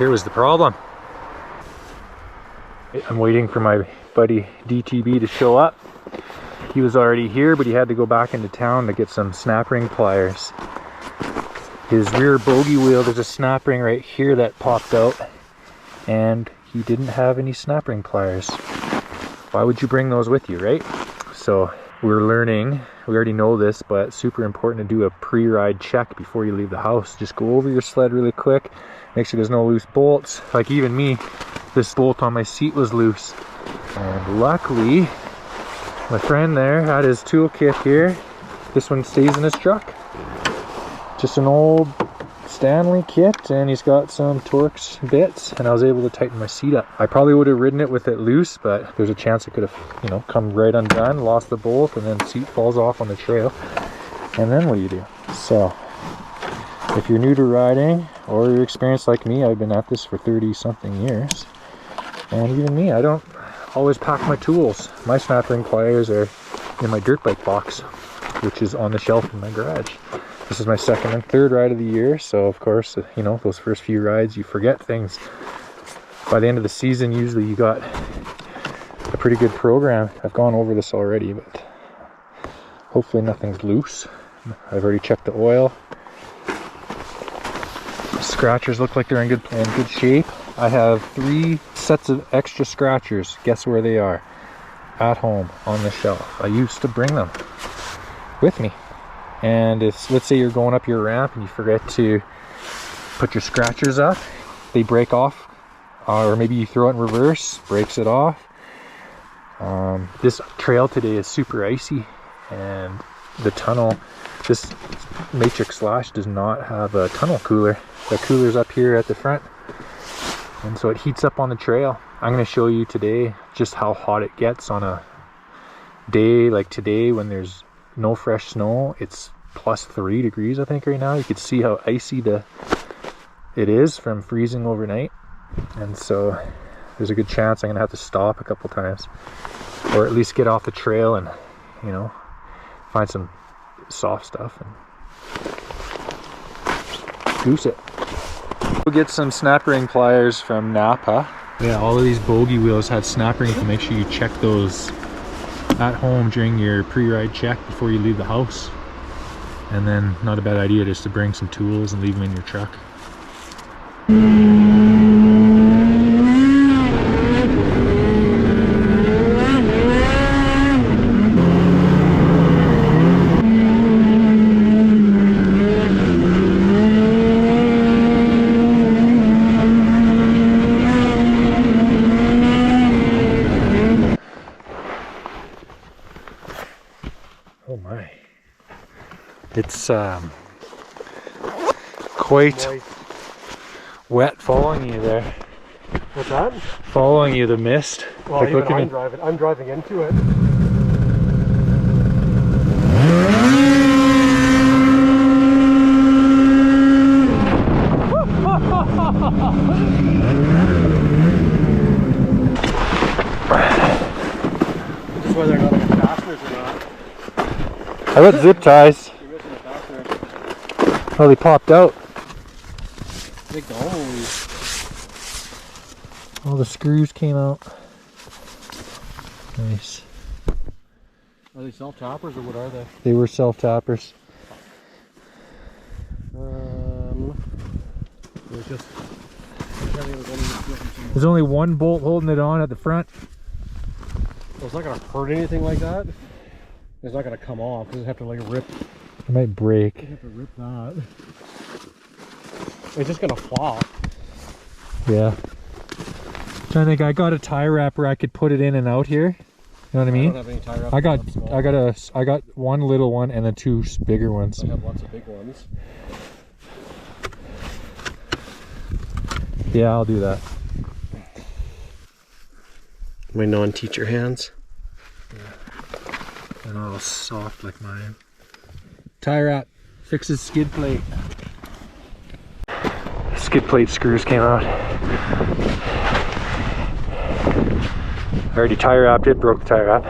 here was the problem. I'm waiting for my buddy DTB to show up. He was already here, but he had to go back into town to get some snap ring pliers. His rear bogey wheel, there's a snap ring right here that popped out, and he didn't have any snap ring pliers. Why would you bring those with you, right? So we're learning, we already know this, but super important to do a pre-ride check before you leave the house. Just go over your sled really quick, make sure there's no loose bolts. Like even me, this bolt on my seat was loose. And luckily, my friend there had his toolkit here. This one stays in his truck. Just an old Stanley kit, and he's got some Torx bits, and I was able to tighten my seat up. I probably would have ridden it with it loose, but there's a chance it could have, you know, come right undone, lost the bolt, and then seat falls off on the trail. And then what do you do? So, if you're new to riding, or you're experienced like me, I've been at this for 30 something years. And even me, I don't always pack my tools. My snap ring pliers are in my dirt bike box, which is on the shelf in my garage. This is my second and third ride of the year, so of course, you know, those first few rides, you forget things. By the end of the season, usually you got a pretty good program. I've gone over this already, but hopefully nothing's loose. I've already checked the oil. The scratchers look like they're in good shape. I have 3 sets of extra scratchers. Guess where they are? At home on the shelf. I used to bring them with me. And if, let's say you're going up your ramp and you forget to put your scratchers up, they break off, or maybe you throw it in reverse, breaks it off. This trail today is super icy, and the tunnel, this Matryx Slash does not have a tunnel cooler. The cooler's up here at the front, and so it heats up on the trail. I'm going to show you today just how hot it gets on a day like today when there's no fresh snow. It's +3 degrees, I think, right now. You can see how icy it is from freezing overnight, and so there's a good chance I'm gonna have to stop a couple times, or at least get off the trail and, you know, find some soft stuff and goose it. We'll get some snap ring pliers from Napa. Yeah, all of these bogey wheels had snap rings, so make sure you check those at home during your pre-ride check before you leave the house. And then, not a bad idea just to bring some tools and leave them in your truck. Oh my. It's quite wet following you there. What's that? Following you, the mist. Well, like, even I'm driving into it. Just whether or not I have fasteners or not. I got zip ties. Oh, they popped out. Big dome. All the screws came out. Nice. Are they self-tappers or what are they? They were self-tappers. There's only one bolt holding it on at the front. Well, it's not going to hurt anything like that. It's not going to come off. You just have to like rip. It might break. You have to rip that. It's just going to flop. Yeah. I think I got a tie wrap where I could put it in and out here. You know what I mean? I don't have any tie wraps. I got one little one and then 2 bigger ones. I have lots of big ones. Yeah, I'll do that. My non-teacher hands. Yeah. They're not all soft like mine. Tie wrap fixes skid plate. Skid plate screws came out. I already tie wrapped it, broke the tie wrap.